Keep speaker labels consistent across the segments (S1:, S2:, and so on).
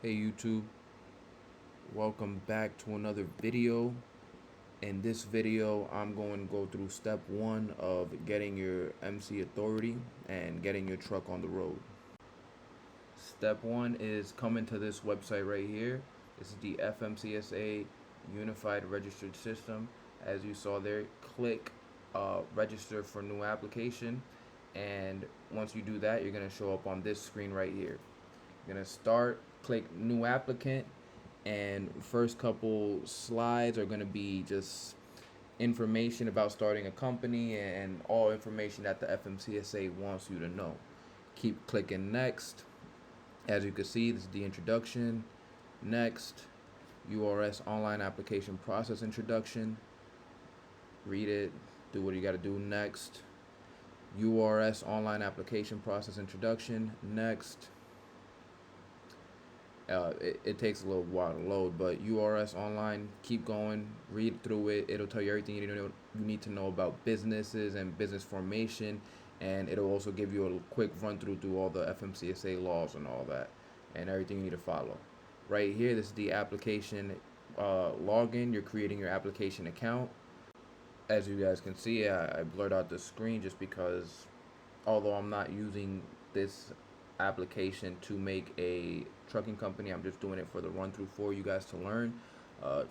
S1: Hey YouTube, welcome back to another video. In this video, I'm going to go through step one of getting your MC authority and getting your truck on the road. Step one is coming to this website right here. This is the FMCSA Unified Registered System. As you saw there, click register for new application. And once you do that, you're going to show up on this screen right here. You're going to click new applicant, and first couple slides are going to be just information about starting a company and all information that the FMCSA wants you to know. Keep clicking next. As you can see, this is the introduction. Next, URS online application process introduction. Read it, do what you got to do. Next, URS online application process introduction. Next, it takes a little while to load, but URS online, keep going, read through it. It'll tell you everything you need to know about businesses and business formation, and it'll also give you a quick run through all the FMCSA laws and all that, and everything you need to follow. Right here, this is the application login. You're creating your application account. As you guys can see, I blurred out the screen just because, although I'm not using this application to make a trucking company, I'm just doing it for the run through for you guys to learn.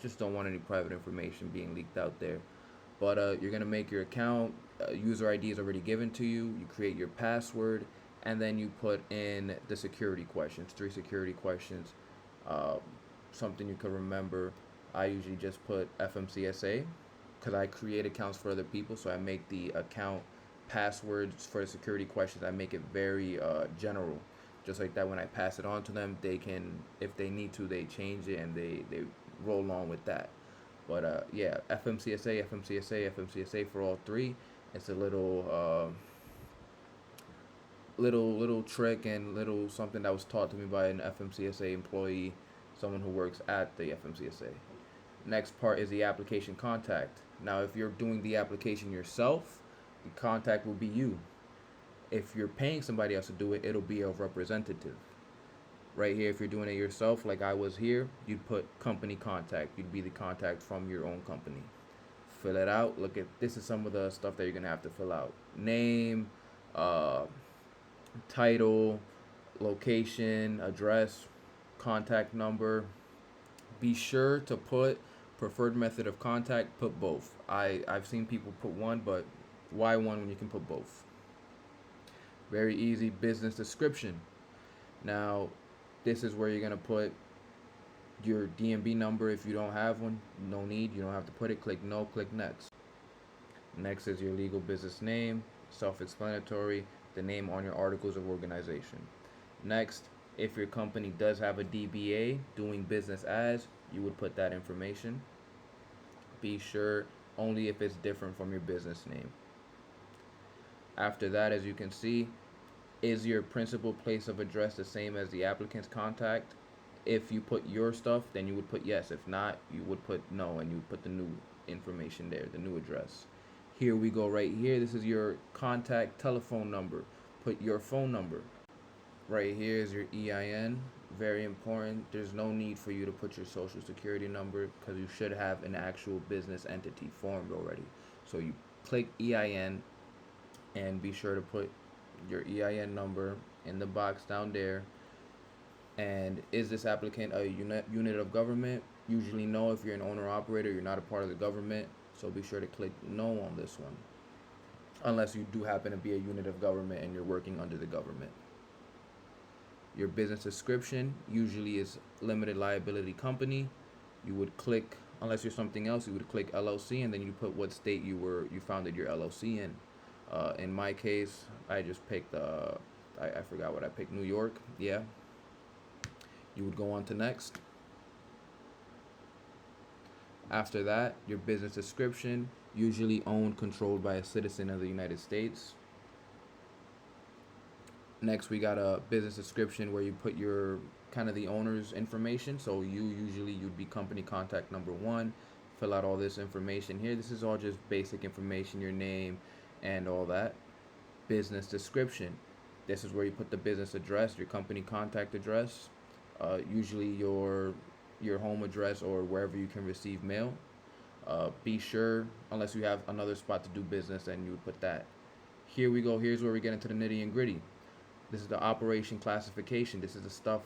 S1: Just don't want any private information being leaked out there. But you're gonna make your account. User ID is already given to you. You create your password, and then you put in the security questions, 3 security questions. Something you can remember. I usually just put FMCSA because I create accounts for other people, so I make the account passwords for the security questions. I make it very general, just like that. When I pass it on to them, they can, if they need to, they change it and they roll on with that. But yeah, FMCSA, FMCSA, FMCSA for all 3. It's a little trick and little something that was taught to me by an FMCSA employee, someone who works at the FMCSA. Next part is the application contact. Now, if you're doing the application yourself, the contact will be you. If you're paying somebody else to do it, it'll be a representative. Right here, if you're doing it yourself, like I was here, you'd put company contact. You'd be the contact from your own company. Fill it out. Look at, this is some of the stuff that you're gonna have to fill out. Name, title, location, address, contact number. Be sure to put preferred method of contact. Put both. I've seen people put one, but why one when you can put both? Very easy. Business description. Now, this is where you're gonna put your DMB number. If you don't have one, no need. You don't have to put it. Click no. Click next. Next is your legal business name. Self-explanatory. The name on your articles of organization. Next, if your company does have a DBA, doing business as, you would put that information. Be sure only if it's different from your business name. After that, as you can see, is your principal place of address the same as the applicant's contact? If you put your stuff, then you would put yes. If not, you would put no, and you would put the new information there, the new address. Here we go right here. This is your contact telephone number. Put your phone number. Right here is your EIN. Very important. There's no need for you to put your social security number because you should have an actual business entity formed already. So you click EIN and be sure to put your EIN number in the box down there. And is this applicant a unit of government? Usually no. If you're an owner operator, you're not a part of the government. So be sure to click no on this one. Unless you do happen to be a unit of government and you're working under the government. Your business description usually is limited liability company. You would click, unless you're something else, you would click LLC, and then you put what state you founded your LLC in. In my case, I just picked I forgot what I picked, New York. Yeah. You would go on to next. After that, your business description, usually owned, controlled by a citizen of the United States. Next, we got a business description where you put your kind of the owner's information. So you'd be company contact number 1. Fill out all this information here. This is all just basic information, your name and all that. Business description. This is where you put the business address, your company contact address. usually your home address or wherever you can receive mail. Be sure, unless you have another spot to do business, then you would put that. Here we go. Here's where we get into the nitty and gritty. This is the operation classification. This is the stuff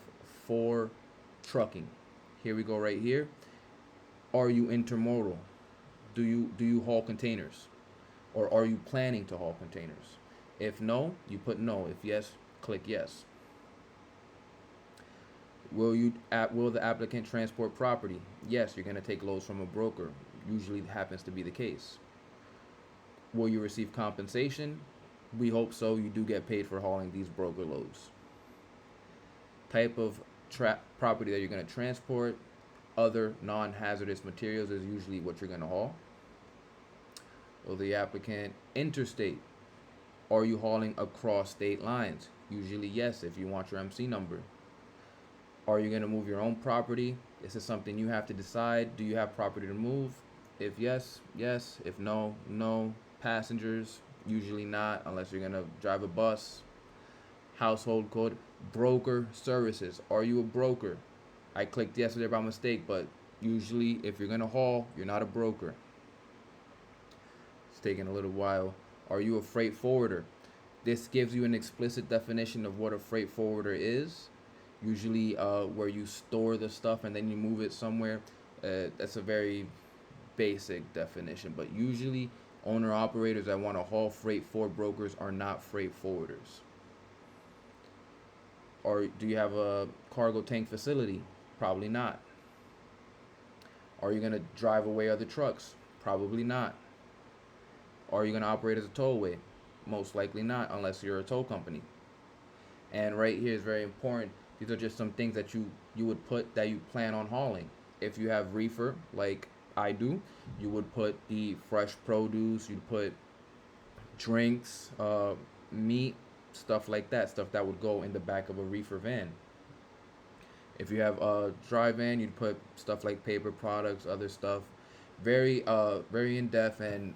S1: for trucking. Here we go right here. Are you intermodal? Do you haul containers? Or are you planning to haul containers? If no, you put no. If yes, click yes. Will the applicant transport property? Yes, you're going to take loads from a broker. Usually happens to be the case. Will you receive compensation? We hope so. You do get paid for hauling these broker loads. Type of property that you're going to transport, other non-hazardous materials is usually what you're going to haul. Will the applicant interstate? Are you hauling across state lines? Usually yes, if you want your MC number. Are you going to move your own property? This is something you have to decide. Do you have property to move? If yes, yes. If no, no. Passengers, usually not, unless you're going to drive a bus. Household code. Broker services. Are you a broker? I clicked yes there by mistake, but usually if you're going to haul, you're not a broker. It's taking a little while. Are you a freight forwarder? This gives you an explicit definition of what a freight forwarder is. Usually where you store the stuff and then you move it somewhere. That's a very basic definition, but usually owner operators that want to haul freight for brokers are not freight forwarders. Or do you have a cargo tank facility? Probably not. Are you going to drive away other trucks? Probably not. Are you going to operate as a tollway? Most likely not, unless you're a toll company. And right here is very important. These are just some things that you would put that you plan on hauling. If you have reefer, like I do, you would put the fresh produce, you'd put drinks, meat, stuff like that, stuff that would go in the back of a reefer van. If you have a dry van, you'd put stuff like paper products, other stuff. Very in depth, and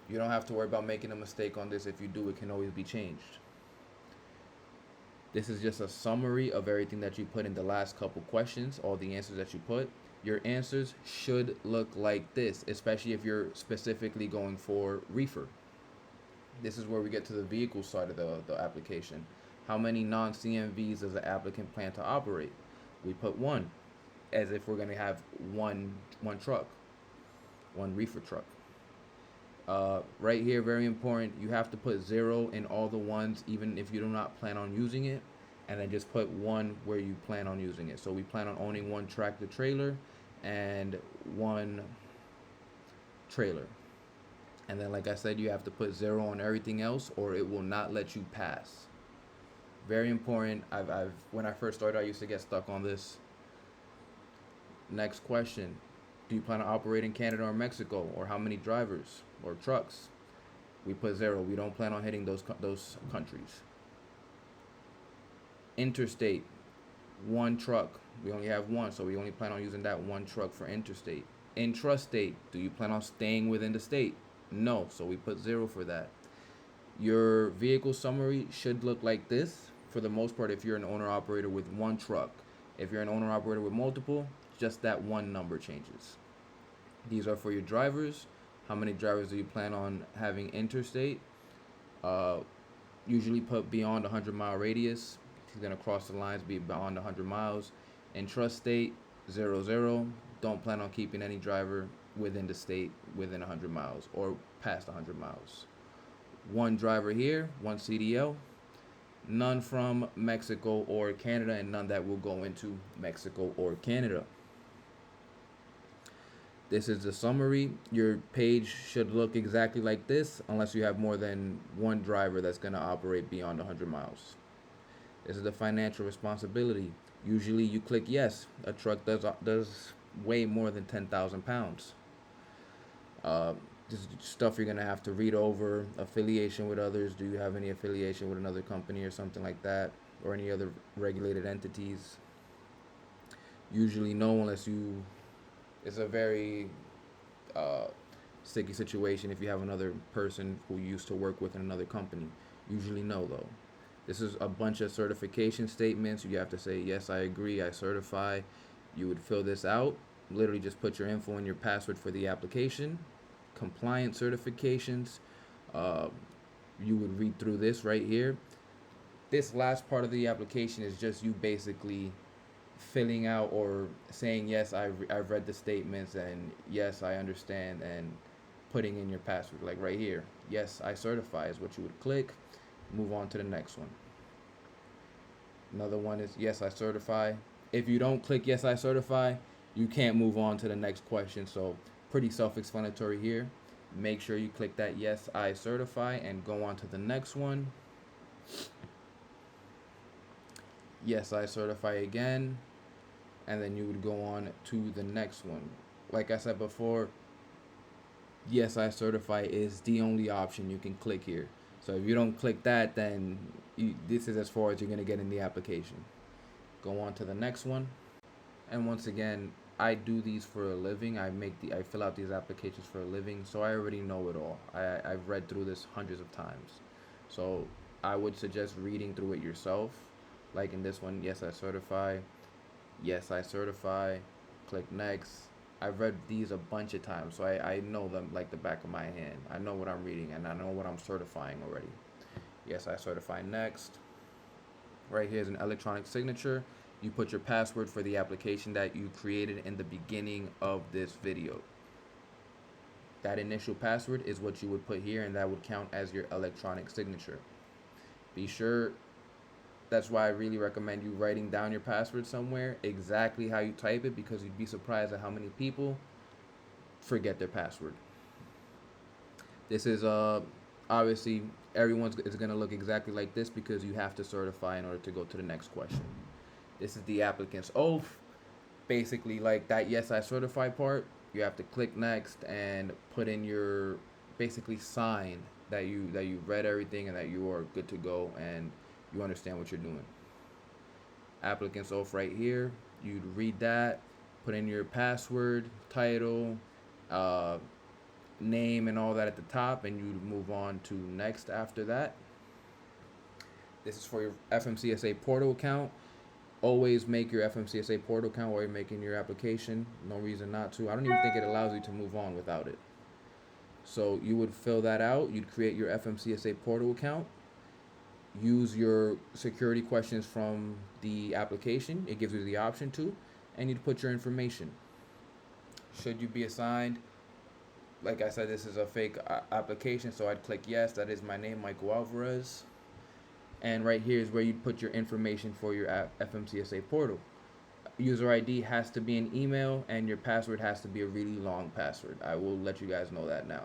S1: you don't have to worry about making a mistake on this. If you do, it can always be changed. This is just a summary of everything that you put in the last couple questions, all the answers that you put. Your answers should look like this, especially if you're specifically going for reefer. This is where we get to the vehicle side of the application. How many non-CMVs does the applicant plan to operate? We put one, as if we're going to have one truck, one reefer truck. Right here, very important, you have to put 0 in all the ones, even if you do not plan on using it, and then just put 1 where you plan on using it. So we plan on owning 1 tractor trailer and 1 trailer. And then, like I said, you have to put 0 on everything else, or it will not let you pass. Very important. I've when I first started, I used to get stuck on this. Next question. Do you plan to operate in Canada or Mexico, or how many drivers or trucks? We put 0. We don't plan on hitting those countries. Interstate, 1 truck. We only have 1, so we only plan on using that 1 truck for interstate. Intrastate, do you plan on staying within the state? No, so we put 0 for that. Your vehicle summary should look like this for the most part if you're an owner operator with 1 truck. If you're an owner operator with multiple, just that 1 number changes. These are for your drivers. How many drivers do you plan on having interstate? Usually put beyond 100-mile radius. He's going to cross the lines, be beyond 100 miles. Intrastate, 0. Don't plan on keeping any driver within the state within 100 miles or past 100 miles. 1 driver here, 1 CDL. None from Mexico or Canada, and none that will go into Mexico or Canada. This is the summary. Your page should look exactly like this unless you have more than 1 driver that's going to operate beyond 100 miles. This is the financial responsibility. Usually you click yes. A truck does weigh more than 10,000 pounds. This is stuff you're going to have to read over. Affiliation with others. Do you have any affiliation with another company or something like that? Or any other regulated entities? Usually no, unless you... It's a very sticky situation if you have another person who you used to work with in another company. Usually no, though. This is a bunch of certification statements. You have to say, yes, I agree, I certify. You would fill this out. Literally just put your info and your password for the application. Compliance certifications. Uh, you would read through this right here. This last part of the application is just you basically filling out or saying, yes, I've read the statements, and yes, I understand, and putting in your password. Like right here, yes, I certify is what you would click. Move on to the next one. Another one is, yes, I certify. If you don't click yes, I certify, you can't move on to the next question. So pretty self-explanatory here. Make sure you click that yes, I certify, and go on to the next one. Yes, I certify again, and then you would go on to the next one. Like I said before, yes, I certify is the only option you can click here. So if you don't click that, then this is as far as you're going to get in the application. Go on to the next one. And once again, I do these for a living. I fill out these applications for a living, so I already know it all. I've read through this hundreds of times. So I would suggest reading through it yourself. Like in this one, yes, I certify. Yes, I certify. Click next. I've read these a bunch of times, so I know them like the back of my hand. I know what I'm reading, and I know what I'm certifying already. Yes, I certify next. Right here is an electronic signature. You put your password for the application that you created in the beginning of this video. That initial password is what you would put here, and that would count as your electronic signature. Be sure, that's why I really recommend you writing down your password somewhere, exactly how you type it, because you'd be surprised at how many people forget their password. This is obviously everyone's is going to look exactly like this because you have to certify in order to go to the next question. This is the applicant's oath. Basically, like that yes I certify part, you have to click next and put in your, basically sign that you read everything and that you are good to go and you understand what you're doing. Applicant's oath right here. You'd read that, put in your password, title, name, and all that at the top, and you'd move on to next after that. This is for your FMCSA portal account. Always make your FMCSA portal account while you're making your application. No reason not to. I don't even think it allows you to move on without it. So you would fill that out. You'd create your FMCSA portal account. Use your security questions from the application. It gives you the option to. And you'd put your information. Should you be assigned? Like I said, this is a fake application, so I'd click yes. That is my name, Michael Alvarez. And right here is where you put your information for your FMCSA portal. User ID has to be an email, and your password has to be a really long password. I will let you guys know that now.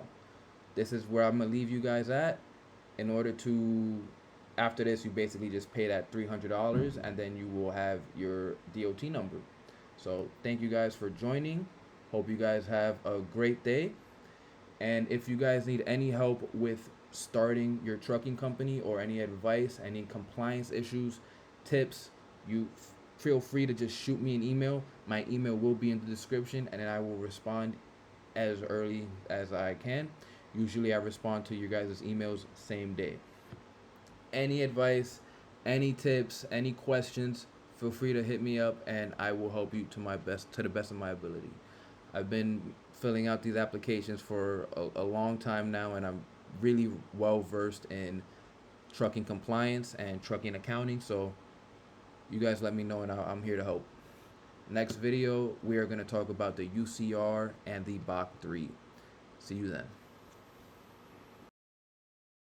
S1: This is where I'm going to leave you guys at. In order to, after this, you basically just pay that $300, and then you will have your DOT number. So thank you guys for joining. Hope you guys have a great day. And if you guys need any help with starting your trucking company or any advice, any compliance issues, tips, you feel free to just shoot me an email. My email will be in the description, and then I will respond as early as I can. Usually I respond to you guys' emails same day. Any advice, any tips, any questions, feel free to hit me up, and I will help you to the best of my ability. I've been filling out these applications for a long time now, and I'm really well versed in trucking compliance and trucking accounting. So you guys let me know, and I'm here to help. Next video, we are going to talk about the UCR and the BOC 3. See you then.